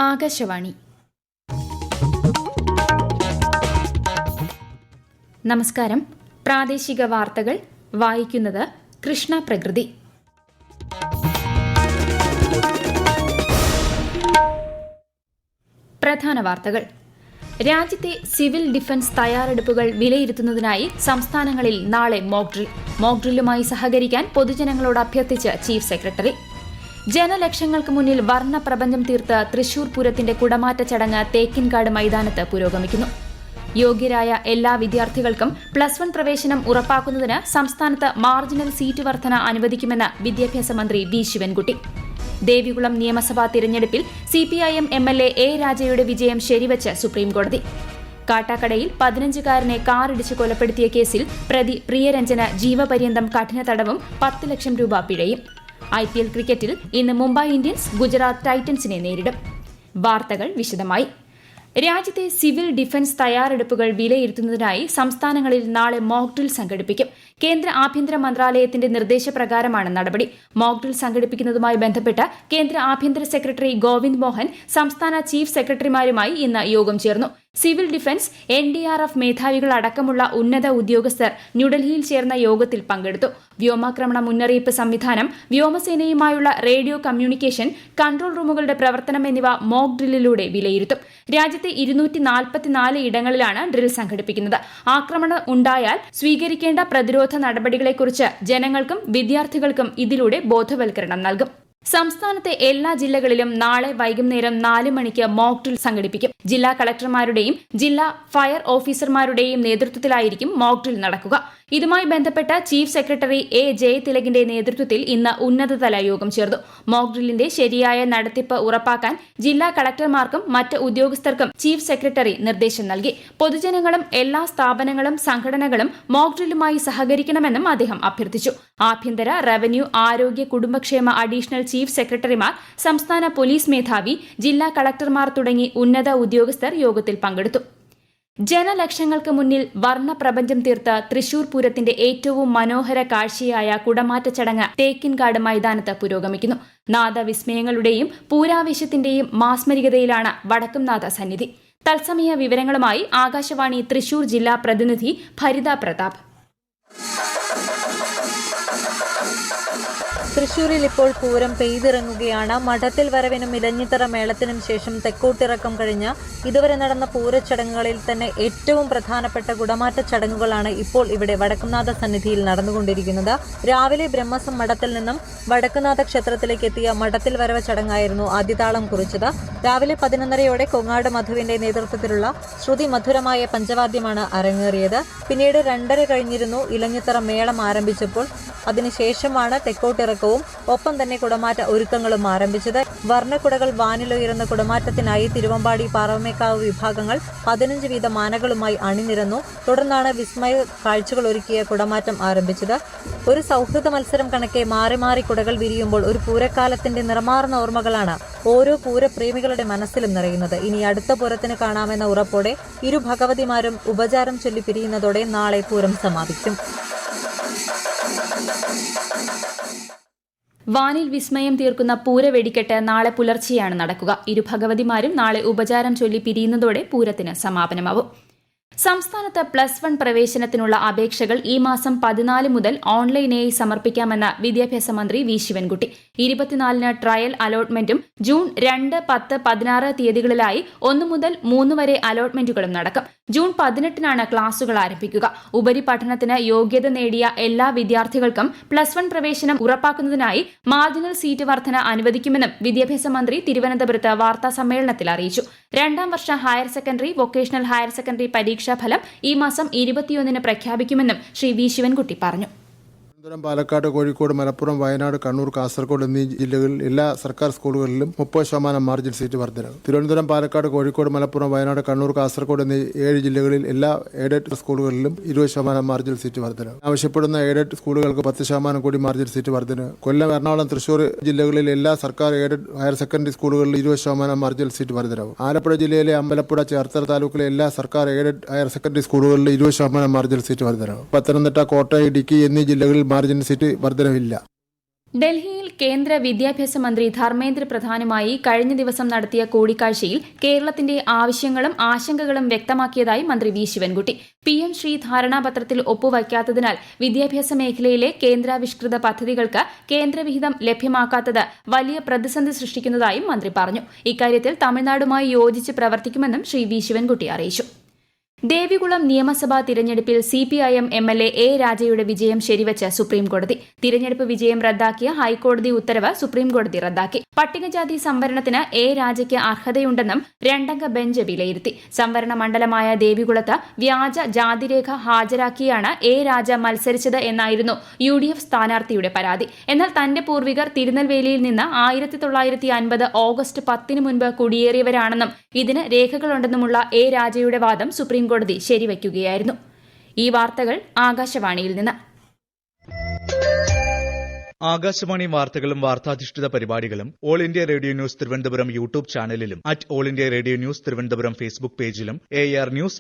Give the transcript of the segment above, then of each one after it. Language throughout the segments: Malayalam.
ആകാശവാണി. നമസ്കാരം. പ്രാദേശിക വാർത്തകൾ വായിക്കുന്നത് കൃഷ്ണ പ്രകൃതി. പ്രധാന വാർത്തകൾ. രാജ്യത്തെ സിവിൽ ഡിഫൻസ് തയ്യാറെടുപ്പുകൾ വിലയിരുത്തുന്നതിനായി സംസ്ഥാനങ്ങളിൽ നാളെ മോക്ക് ഡ്രില്ലുമായി സഹകരിക്കാൻ പൊതുജനങ്ങളോട് അഭ്യർത്ഥിച്ച് ചീഫ് സെക്രട്ടറി. ജനലക്ഷങ്ങൾക്ക് മുന്നിൽ വർണ്ണപ്രപഞ്ചം തീർത്ത് തൃശൂർ പൂരത്തിന്റെ കുടമാറ്റ ചടങ്ങ് തേക്കിൻകാട് മൈതാനത്ത് പുരോഗമിക്കുന്നു. യോഗ്യരായ എല്ലാ വിദ്യാർത്ഥികൾക്കും +1 പ്രവേശനം ഉറപ്പാക്കുന്നതിന് സംസ്ഥാനത്ത് മാർജിനൽ സീറ്റ് വർധന അനുവദിക്കുമെന്ന് വിദ്യാഭ്യാസ മന്ത്രി വി ശിവൻകുട്ടി. ദേവികുളം നിയമസഭാ തിരഞ്ഞെടുപ്പിൽ CPIM MLA A രാജയുടെ വിജയം ശരിവച്ച് സുപ്രീംകോടതി. കാട്ടാക്കടയിൽ 15-കാരനെ കാറിടിച്ച് കൊലപ്പെടുത്തിയ കേസിൽ പ്രതി പ്രിയരഞ്ജന് ജീവപര്യന്തം കഠിന തടവും 10 ലക്ഷം രൂപ പിഴയും. IPL ക്രിക്കറ്റിൽ ഇന്ന് മുംബൈ ഇന്ത്യൻസ് ഗുജറാത്ത് ടൈറ്റൻസിനെ നേരിടും. വാർത്തകൾ വിശദമായി. രാജ്യത്തെ സിവിൽ ഡിഫൻസ് തയ്യാറെടുപ്പുകൾ വിലയിരുത്തുന്നതിനായി സംസ്ഥാനങ്ങളിൽ നാളെ മോക്ക് ഡ്രിൽ സംഘടിപ്പിക്കും. കേന്ദ്ര ആഭ്യന്തര മന്ത്രാലയത്തിന്റെ നിർദ്ദേശപ്രകാരമാണ് നടപടി. മോക്ക് ഡ്രിൽ സംഘടിപ്പിക്കുന്നതുമായി ബന്ധപ്പെട്ട് കേന്ദ്ര ആഭ്യന്തര സെക്രട്ടറി ഗോവിന്ദ് മോഹൻ സംസ്ഥാന ചീഫ് സെക്രട്ടറിമാരുമായി ഇന്ന് യോഗം ചേർന്നു. സിവിൽ ഡിഫൻസ്, NDRF മേധാവികൾ അടക്കമുള്ള ഉന്നത ഉദ്യോഗസ്ഥർ ന്യൂഡൽഹിയിൽ ചേർന്ന യോഗത്തിൽ പങ്കെടുത്തു. വ്യോമാക്രമണ മുന്നറിയിപ്പ് സംവിധാനം, വ്യോമസേനയുമായുള്ള റേഡിയോ കമ്മ്യൂണിക്കേഷൻ, കൺട്രോൾ റൂമുകളുടെ പ്രവർത്തനം എന്നിവ മോക്ക് ഡ്രില്ലിലൂടെ വിലയിരുത്തും. രാജ്യത്തെ 244 ഇടങ്ങളിലാണ് ഡ്രിൽ സംഘടിപ്പിക്കുന്നത്. ആക്രമണം ഉണ്ടായാൽ സ്വീകരിക്കേണ്ട പ്രതിരോധ നടപടികളെക്കുറിച്ച് ജനങ്ങൾക്കും വിദ്യാർത്ഥികൾക്കും ഇതിലൂടെ ബോധവൽക്കരണം നൽകും. സംസ്ഥാനത്തെ എല്ലാ ജില്ലകളിലും നാളെ വൈകുന്നേരം 4 മണിക്ക് മോക്ക് ഡ്രിൽ സംഘടിപ്പിക്കും. ജില്ലാ കളക്ടർമാരുടെയും ജില്ലാ ഫയർ ഓഫീസർമാരുടെയും നേതൃത്വത്തിലായിരിക്കും മോക്ക് ഡ്രിൽ നടക്കുക. ഇതുമായി ബന്ധപ്പെട്ട് ചീഫ് സെക്രട്ടറി A ജയതിലകിന്റെ നേതൃത്വത്തിൽ ഇന്ന് ഉന്നതതല യോഗം ചേർന്നു. മോക്ക് ഡ്രില്ലിന്റെ ശരിയായ നടത്തിപ്പ് ഉറപ്പാക്കാൻ ജില്ലാ കളക്ടർമാർക്കും മറ്റ് ഉദ്യോഗസ്ഥർക്കും ചീഫ് സെക്രട്ടറി നിർദ്ദേശം നൽകി. പൊതുജനങ്ങളും എല്ലാ സ്ഥാപനങ്ങളും സംഘടനകളും മോക്ക് ഡ്രില്ലുമായി സഹകരിക്കണമെന്നും അദ്ദേഹം അഭ്യർത്ഥിച്ചു. ആഭ്യന്തര, റവന്യൂ, ആരോഗ്യ, കുടുംബക്ഷേമ അഡീഷണൽ ചീഫ് സെക്രട്ടറിമാർ, സംസ്ഥാന പോലീസ് മേധാവി, ജില്ലാ കളക്ടർമാർ തുടങ്ങി ഉന്നത ഉദ്യോഗസ്ഥർ യോഗത്തിൽ പങ്കെടുത്തു. ജനലക്ഷങ്ങൾക്ക് മുന്നിൽ വർണ്ണപ്രപഞ്ചം തീർത്ത തൃശൂർ പൂരത്തിന്റെ ഏറ്റവും മനോഹര കാഴ്ചയായ കുടമാറ്റ ചടങ്ങ് തേക്കിൻകാട് മൈതാനത്ത് പുരോഗമിക്കുന്നു. നാദവിസ്മയങ്ങളുടെയും പൂരാവേശത്തിന്റെയും മാസ്മരികതയിലാണ് വടക്കുംനാഥ സന്നിധി. തത്സമയ വിവരങ്ങളുമായി ആകാശവാണി തൃശൂർ ജില്ലാ പ്രതിനിധി ഭരിത പ്രതാപ്. തൃശൂരിൽ ഇപ്പോൾ പൂരം പെയ്തിറങ്ങുകയാണ്. മഠത്തിൽ വരവിനും ഇലഞ്ഞിത്തറ മേളത്തിനും ശേഷം തെക്കോട്ടിറക്കം കഴിഞ്ഞ് ഇതുവരെ നടന്ന പൂരച്ചടങ്ങുകളിൽ തന്നെ ഏറ്റവും പ്രധാനപ്പെട്ട കുടമാറ്റ ചടങ്ങുകളാണ് ഇപ്പോൾ ഇവിടെ വടക്കുംനാഥ സന്നിധിയിൽ നടന്നുകൊണ്ടിരിക്കുന്നത്. രാവിലെ ബ്രഹ്മസം മഠത്തിൽ നിന്നും വടക്കുംനാഥ ക്ഷേത്രത്തിലേക്ക് എത്തിയ മഠത്തിൽ വരവ് ചടങ്ങായിരുന്നു ആദ്യതാളം കുറിച്ചത്. രാവിലെ 11:30 കൊങ്ങാട് മധുവിന്റെ നേതൃത്വത്തിലുള്ള ശ്രുതി മധുരമായ പഞ്ചവാദ്യമാണ് അരങ്ങേറിയത്. പിന്നീട് 2:30 കഴിഞ്ഞിരുന്നു ഇലഞ്ഞിത്തറ മേളം ആരംഭിച്ചപ്പോൾ. അതിനുശേഷമാണ് തെക്കോട്ടിറക്കവും ഒപ്പം തന്നെ കുടമാറ്റ ഒരുക്കങ്ങളും ആരംഭിച്ചത്. വർണ്ണക്കുടകൾ വാനിലുയരുന്ന കുടമാറ്റത്തിനായി തിരുവമ്പാടി, പാറമേക്കാവ് വിഭാഗങ്ങൾ 15 വീതം ആനകളുമായി അണിനിരന്നു. തുടർന്നാണ് വിസ്മയ കാഴ്ചകൾ ഒരുക്കിയ കുടമാറ്റം ആരംഭിച്ചത്. ഒരു സൗഹൃദ മത്സരം കണക്കെ മാറി മാറി കുടകൾ വിരിയുമ്പോൾ ഒരു പൂരക്കാലത്തിന്റെ നിറമാർന്ന ഓർമ്മകളാണ് ഓരോ പൂരപ്രേമികളുടെ മനസ്സിലും നിറയുന്നത്. ഇനി അടുത്ത പൂരത്തിന് കാണാമെന്ന ഉറപ്പോടെ ഇരു ഭഗവതിമാരും ഉപചാരം ചൊല്ലി പിരിയുന്നതോടെ നാളെ പൂരം സമാപിക്കും. വാനിൽ വിസ്മയം തീർക്കുന്ന പൂരവെടിക്കെട്ട് നാളെ പുലർച്ചെയാണ് നടക്കുക. ഇരു ഭഗവതിമാരും നാളെ ഉപചാരം ചൊല്ലി പിരിയുന്നതോടെ പൂരത്തിന് സമാപനമാവും. സംസ്ഥാനത്ത് +1 പ്രവേശനത്തിനുള്ള അപേക്ഷകൾ ഈ മാസം 14 മുതൽ ഓൺലൈനായി സമർപ്പിക്കാമെന്ന് വിദ്യാഭ്യാസ മന്ത്രി വി ശിവൻകുട്ടി. 24-ന് ട്രയൽ അലോട്ട്മെന്റും ജൂൺ 2, 10, 16 തീയതികളിലായി 1 മുതൽ 3 വരെ അലോട്ട്മെന്റുകളും നടക്കും. ജൂൺ 18-നാണ് ക്ലാസുകൾ ആരംഭിക്കുക. ഉപരിപഠനത്തിന് യോഗ്യത നേടിയ എല്ലാ വിദ്യാർത്ഥികൾക്കും +1 പ്രവേശനം ഉറപ്പാക്കുന്നതിനായി മാർജിനൽ സീറ്റ് വർധന അനുവദിക്കുമെന്നും വിദ്യാഭ്യാസ മന്ത്രി തിരുവനന്തപുരത്ത് വാർത്താ സമ്മേളനത്തിൽ അറിയിച്ചു. 2ാം വർഷ higher secondary, vocational higher secondary പരീക്ഷാഫലം ഈ മാസം 21-ന് പ്രഖ്യാപിക്കുമെന്നും ശ്രീ വി ശിവൻകുട്ടി പറഞ്ഞു. തിരുവനന്തപുരം, പാലക്കാട്, കോഴിക്കോട്, മലപ്പുറം, വയനാട്, കണ്ണൂർ, കാസർഗോഡ് എന്നീ ജില്ലകളിൽ എല്ലാ സർക്കാർ സ്കൂളുകളിലും 30% മാർജിൻ സീറ്റ് വർധന. തിരുവനന്തപുരം, പാലക്കാട്, കോഴിക്കോട്, മലപ്പുറം, വയനാട്, കണ്ണൂർ, കാസർഗോഡ് എന്നീ 7 ജില്ലകളിൽ എല്ലാ എയ്ഡഡ് സ്കൂളുകളിലും 20% മാർജിൻ സീറ്റ് വർധന. ആവശ്യപ്പെടുന്ന എയ്ഡഡ് സ്കൂളുകൾക്ക് 10% കൂടി മാർജിൻ സീറ്റ് വർധന. കൊല്ലം, എറണാകുളം, തൃശൂർ ജില്ലകളിൽ എല്ലാ സർക്കാർ എയ്ഡഡ് ഹയർ സെക്കൻഡറി സ്കൂളുകളിലും 20% മാർജിൻ സീറ്റ് വർധനവും. ആലപ്പുഴ ജില്ലയിലെ അമ്പലപ്പുഴ, ചേർത്തല താലൂക്കിലെ എല്ലാ സർക്കാർ എയ്ഡഡ് ഹയർ സെക്കൻഡറി സ്കൂളുകളിലും 20% മാർജിൻ സീറ്റ് വർധനവും. പത്തനംതിട്ട, കോട്ടയം, ഇടുക്കി എന്നീ ജില്ലകളിൽ മാർജിൻ സീറ്റ് വർധനവില്ല. ഡൽഹിയിൽ കേന്ദ്ര വിദ്യാഭ്യാസ മന്ത്രി ധർമ്മേന്ദ്ര പ്രധാനുമായി കഴിഞ്ഞ ദിവസം നടത്തിയ കൂടിക്കാഴ്ചയിൽ കേരളത്തിന്റെ ആവശ്യങ്ങളും ആശങ്കകളും വ്യക്തമാക്കിയതായി മന്ത്രി വി ശിവൻകുട്ടി. PM ശ്രീ ധാരണാപത്രത്തിൽ ഒപ്പുവയ്ക്കാത്തതിനാൽ വിദ്യാഭ്യാസ മേഖലയിലെ കേന്ദ്രാവിഷ്കൃത പദ്ധതികൾക്ക് കേന്ദ്രവിഹിതം ലഭ്യമാക്കാത്തത് വലിയ പ്രതിസന്ധി സൃഷ്ടിക്കുന്നതായും മന്ത്രി പറഞ്ഞു. ഇക്കാര്യത്തിൽ തമിഴ്നാടുമായി യോജിച്ച് പ്രവർത്തിക്കുമെന്നും ശ്രീ വി ശിവൻകുട്ടി അറിയിച്ചു. ദേവികുളം നിയമസഭാ തിരഞ്ഞെടുപ്പിൽ CPIM MLA A രാജയുടെ വിജയം ശരിവച്ച് സുപ്രീംകോടതി. തിരഞ്ഞെടുപ്പ് വിജയം റദ്ദാക്കിയ ഹൈക്കോടതി ഉത്തരവ് സുപ്രീംകോടതി റദ്ദാക്കി. പട്ടികജാതി സംവരണത്തിന് A രാജയ്ക്ക് അർഹതയുണ്ടെന്നും രണ്ടംഗ ബെഞ്ച് വിലയിരുത്തി. സംവരണ മണ്ഡലമായ ദേവികുളത്ത് വ്യാജ ജാതിരേഖ ഹാജരാക്കിയാണ് A രാജ മത്സരിച്ചത് എന്നായിരുന്നു UDF സ്ഥാനാർത്ഥിയുടെ പരാതി. എന്നാൽ തന്റെ പൂർവികർ തിരുനെൽവേലിയിൽ നിന്ന് 1950 ഓഗസ്റ്റ് 10 മുൻപ് കുടിയേറിയവരാണെന്നും ഇതിന് രേഖകളുണ്ടെന്നുമുള്ള A രാജയുടെ വാദം സുപ്രീംകോടതി ശരിവയ്ക്കുകയായിരുന്നു. ഈ വാർത്തകൾ ആകാശവാണിയിൽ നിന്ന്. ആകാശവാണി വാർത്തകളും വാർത്താധിഷ്ഠിത പരിപാടികളും All India Radio News Thiruvananthapuram YouTube ചാനലിലും All India Radio News Thiruvananthapuram Facebook പേജിലും AR News_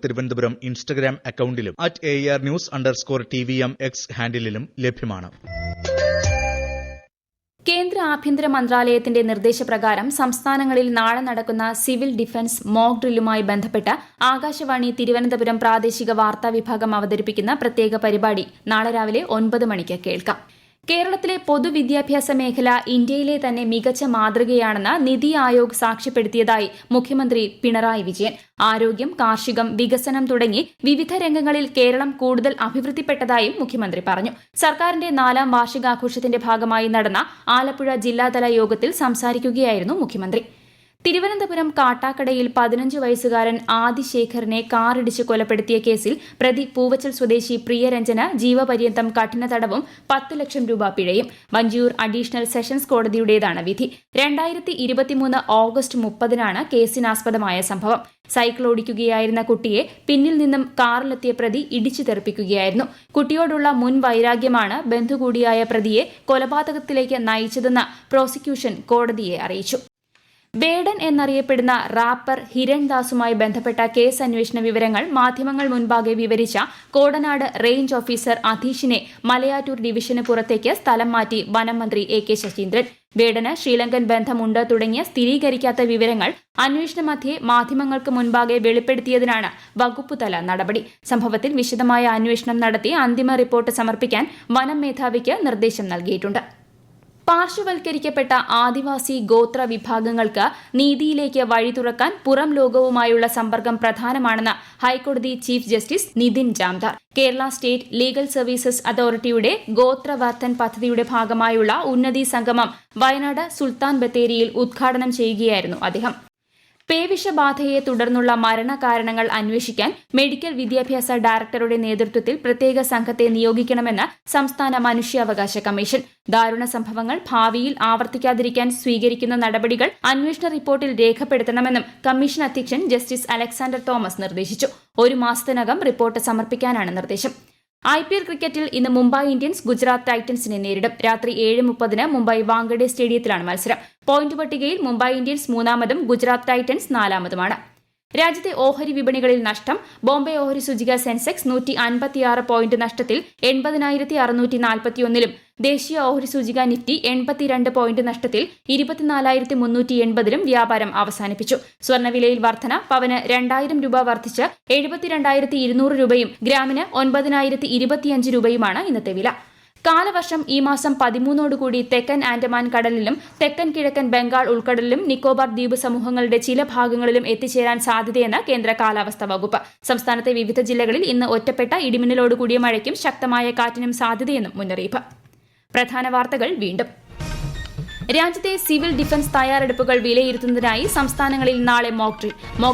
തിരുവനന്തപുരം ഇൻസ്റ്റഗ്രാം അക്കൌണ്ടിലും AR News_TVM X ഹാൻഡിലും ലഭ്യമാണ്. കേന്ദ്ര ആഭ്യന്തര മന്ത്രാലയത്തിന്റെ നിർദ്ദേശപ്രകാരം സംസ്ഥാനങ്ങളിൽ നാളെ നടക്കുന്ന സിവിൽ ഡിഫൻസ് മോക്ക് ഡ്രില്ലുമായി ബന്ധപ്പെട്ട് ആകാശവാണി തിരുവനന്തപുരം പ്രാദേശിക വാർത്താ വിഭാഗം അവതരിപ്പിക്കുന്ന പ്രത്യേക പരിപാടി നാളെ രാവിലെ 9 മണിക്ക് കേൾക്കാം. കേരളത്തിലെ പൊതുവിദ്യാഭ്യാസ മേഖല ഇന്ത്യയിലെ തന്നെ മികച്ച മാതൃകയാണെന്ന് നിതി ആയോഗ് സാക്ഷ്യപ്പെടുത്തിയതായി മുഖ്യമന്ത്രി പിണറായി വിജയൻ. ആരോഗ്യം, കാർഷികം, വികസനം തുടങ്ങി വിവിധ രംഗങ്ങളിൽ കേരളം കൂടുതൽ അഭിവൃദ്ധിപ്പെട്ടതായും മുഖ്യമന്ത്രി പറഞ്ഞു. സർക്കാരിന്റെ 4ാം വാർഷികാഘോഷത്തിന്റെ ഭാഗമായി നടന്ന ആലപ്പുഴ ജില്ലാതല യോഗത്തിൽ സംസാരിക്കുകയായിരുന്നു മുഖ്യമന്ത്രി. തിരുവനന്തപുരം കാട്ടാക്കടയിൽ 15 വയസ്സുകാരൻ ആദിശേഖറിനെ കാറിടിച്ച് കൊലപ്പെടുത്തിയ കേസിൽ പ്രതി പൂവച്ചൽ സ്വദേശി പ്രിയരഞ്ജന് ജീവപര്യന്തം കഠിന തടവും 10 ലക്ഷം രൂപ പിഴയും. വഞ്ചിയൂർ അഡീഷണൽ സെഷൻസ് കോടതിയുടേതാണ് വിധി. 2023 ഓഗസ്റ്റ് 30-നാണ് കേസിനാസ്പദമായ സംഭവം. സൈക്കിൾ ഓടിക്കുകയായിരുന്ന കുട്ടിയെ പിന്നിൽ നിന്നും കാറിലെത്തിയ പ്രതി ഇടിച്ചു തെറിപ്പിക്കുകയായിരുന്നു. കുട്ടിയോടുള്ള മുൻ വൈരാഗ്യമാണ് ബന്ധു കൂടിയായ പ്രതിയെ കൊലപാതകത്തിലേക്ക് നയിച്ചതെന്ന് പ്രോസിക്യൂഷൻ കോടതിയെ അറിയിച്ചു. വേടൻ എന്നറിയപ്പെടുന്ന റാപ്പർ ഹിരൺദാസുമായി ബന്ധപ്പെട്ട കേസ് അന്വേഷണ വിവരങ്ങൾ മാധ്യമങ്ങൾ മുൻപാകെ വിവരിച്ച കോടനാട് റേഞ്ച് ഓഫീസർ അധീഷിനെ മലയാറ്റൂർ ഡിവിഷന് പുറത്തേക്ക് സ്ഥലം മാറ്റി വനം മന്ത്രി AK ശശീന്ദ്രൻ. വേടന് ശ്രീലങ്കൻ ബന്ധമുണ്ട് തുടങ്ങിയ സ്ഥിരീകരിക്കാത്ത വിവരങ്ങൾ അന്വേഷണമധ്യേ മാധ്യമങ്ങൾക്ക് മുൻപാകെ വെളിപ്പെടുത്തിയതിനാണ് വകുപ്പുതല നടപടി. സംഭവത്തിൽ വിശദമായ അന്വേഷണം നടത്തി അന്തിമ റിപ്പോർട്ട് സമർപ്പിക്കാൻ വനം മേധാവിക്ക് നിർദ്ദേശം നൽകിയിട്ടുണ്ട്. പാർശ്വവൽക്കരിക്കപ്പെട്ട ആദിവാസി ഗോത്ര വിഭാഗങ്ങൾക്ക് നീതിയിലേക്ക് വഴി തുറക്കാൻ പുറം ലോകവുമായുള്ള സമ്പർക്കം പ്രധാനമാണെന്ന് ഹൈക്കോടതി chief justice Nitin Jamdar. Kerala state legal services അതോറിറ്റിയുടെ ഗോത്രവർദ്ധൻ പദ്ധതിയുടെ ഭാഗമായുള്ള ഉന്നതി സംഗമം വയനാട് സുൽത്താൻ ബത്തേരിയിൽ ഉദ്ഘാടനം ചെയ്യുകയായിരുന്നു അദ്ദേഹം. പേവിഷബാധയെ തുടർന്നുള്ള മരണകാരണങ്ങൾ അന്വേഷിക്കാൻ മെഡിക്കൽ വിദ്യാഭ്യാസ ഡയറക്ടറുടെ നേതൃത്വത്തിൽ പ്രത്യേക സംഘത്തെ നിയോഗിക്കണമെന്ന് സംസ്ഥാന മനുഷ്യാവകാശ കമ്മീഷൻ. ദാരുണ സംഭവങ്ങൾ ഭാവിയിൽ ആവർത്തിക്കാതിരിക്കാൻ സ്വീകരിക്കുന്ന നടപടികൾ അന്വേഷണ റിപ്പോർട്ടിൽ രേഖപ്പെടുത്തണമെന്നും കമ്മീഷൻ അധ്യക്ഷൻ ജസ്റ്റിസ് അലക്സാണ്ടർ തോമസ് നിർദ്ദേശിച്ചു. 1 മാസത്തിനകം റിപ്പോർട്ട് സമർപ്പിക്കാനാണ് നിർദ്ദേശം. IPL ക്രിക്കറ്റിൽ ഇന്ന് മുംബൈ ഇന്ത്യൻസ് ഗുജറാത്ത് ടൈറ്റൻസിനെ നേരിടും. രാത്രി 7:30-ന് മുംബൈ വാങ്കഡെ സ്റ്റേഡിയത്തിലാണ് മത്സരം. പോയിന്റ് പട്ടികയിൽ മുംബൈ ഇന്ത്യൻസ് 3-ാമതും ഗുജറാത്ത് ടൈറ്റൻസ് 4-ാമതുമാണ്. രാജ്യത്തെ ഓഹരി വിപണികളിൽ നഷ്ടം. ബോംബെ ഓഹരി സൂചിക സെൻസെക്സ് 156 പോയിന്റ് നഷ്ടത്തിൽ 80,641-ലും ദേശീയ ഓഹരി സൂചിക നിഫ്റ്റി 82 പോയിന്റ് നഷ്ടത്തിൽ 24,380-ലും വ്യാപാരം അവസാനിപ്പിച്ചു. സ്വർണ്ണവിലയിൽ വർധന. പവന് 2,000 രൂപ വർദ്ധിച്ച് 72,200 രൂപയും ഗ്രാമിന് 9,025 രൂപയുമാണ് ഇന്നത്തെ വില. കാലവർഷം ഈ മാസം 13-ഓടുകൂടി തെക്കൻ ആൻഡമാൻ കടലിലും തെക്കൻ കിഴക്കൻ ബംഗാൾ ഉൾക്കടലിലും നിക്കോബാർ ദ്വീപ് സമൂഹങ്ങളുടെ ചില ഭാഗങ്ങളിലും എത്തിച്ചേരാൻ സാധ്യതയെന്ന് കേന്ദ്ര കാലാവസ്ഥാ വകുപ്പ്. സംസ്ഥാനത്തെ വിവിധ ജില്ലകളിൽ ഇന്ന് ഒറ്റപ്പെട്ട ഇടിമിന്നലോടുകൂടിയ മഴയ്ക്കും ശക്തമായ കാറ്റിനും സാധ്യതയെന്നും മുന്നറിയിപ്പ്. പ്രധാന വാർത്തകൾ വീണ്ടും. രാജ്യത്തെ സിവിൽ ഡിഫൻസ് തയ്യാറെടുപ്പുകൾ വിലയിരുത്തുന്നതിനായി സംസ്ഥാനങ്ങളിൽ നാളെ മോക്ക്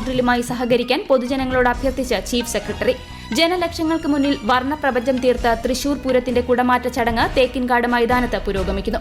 ഡ്രില്ലുമായി സഹകരിക്കാൻ പൊതുജനങ്ങളോട് അഭ്യർത്ഥിച്ച ചീഫ് സെക്രട്ടറി. ജനലക്ഷങ്ങൾക്ക് മുന്നിൽ വർണ്ണപ്രപഞ്ചം തീർത്ത തൃശൂർ പൂരത്തിന്റെ കുടമാറ്റ ചടങ്ങ് തേക്കിൻകാട് മൈതാനത്ത് പുരോഗമിക്കുന്നു.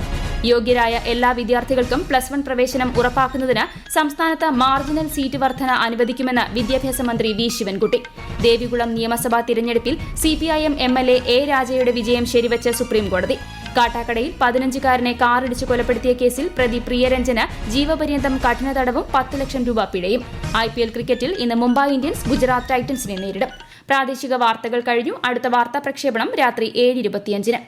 യോഗ്യരായ എല്ലാ വിദ്യാർത്ഥികൾക്കും +1 പ്രവേശനം ഉറപ്പാക്കുന്നതിന് സംസ്ഥാനത്ത് മാർജിനൽ സീറ്റ് വർധന അനുവദിക്കുമെന്ന് വിദ്യാഭ്യാസ മന്ത്രി വി ശിവൻകുട്ടി. ദേവികുളം നിയമസഭാ തിരഞ്ഞെടുപ്പിൽ CPIM MLA A രാജയുടെ വിജയം ശരിവച്ച് സുപ്രീംകോടതി. കാട്ടാക്കടയിൽ 15-കാരനെ കാറിടിച്ച് കൊലപ്പെടുത്തിയ കേസിൽ പ്രതി പ്രിയരഞ്ജന് ജീവപര്യന്തം കഠിന തടവും 10 ലക്ഷം രൂപ പിഴയും. IPL ക്രിക്കറ്റിൽ ഇന്ന് മുംബൈ ഇന്ത്യൻസ് ഗുജറാത്ത് ടൈറ്റൻസിനെ നേരിടും. പ്രാദേശിക വാർത്തകൾ കഴിഞ്ഞു. അടുത്ത വാർത്താ പ്രക്ഷേപണം രാത്രി 7:25-ന്.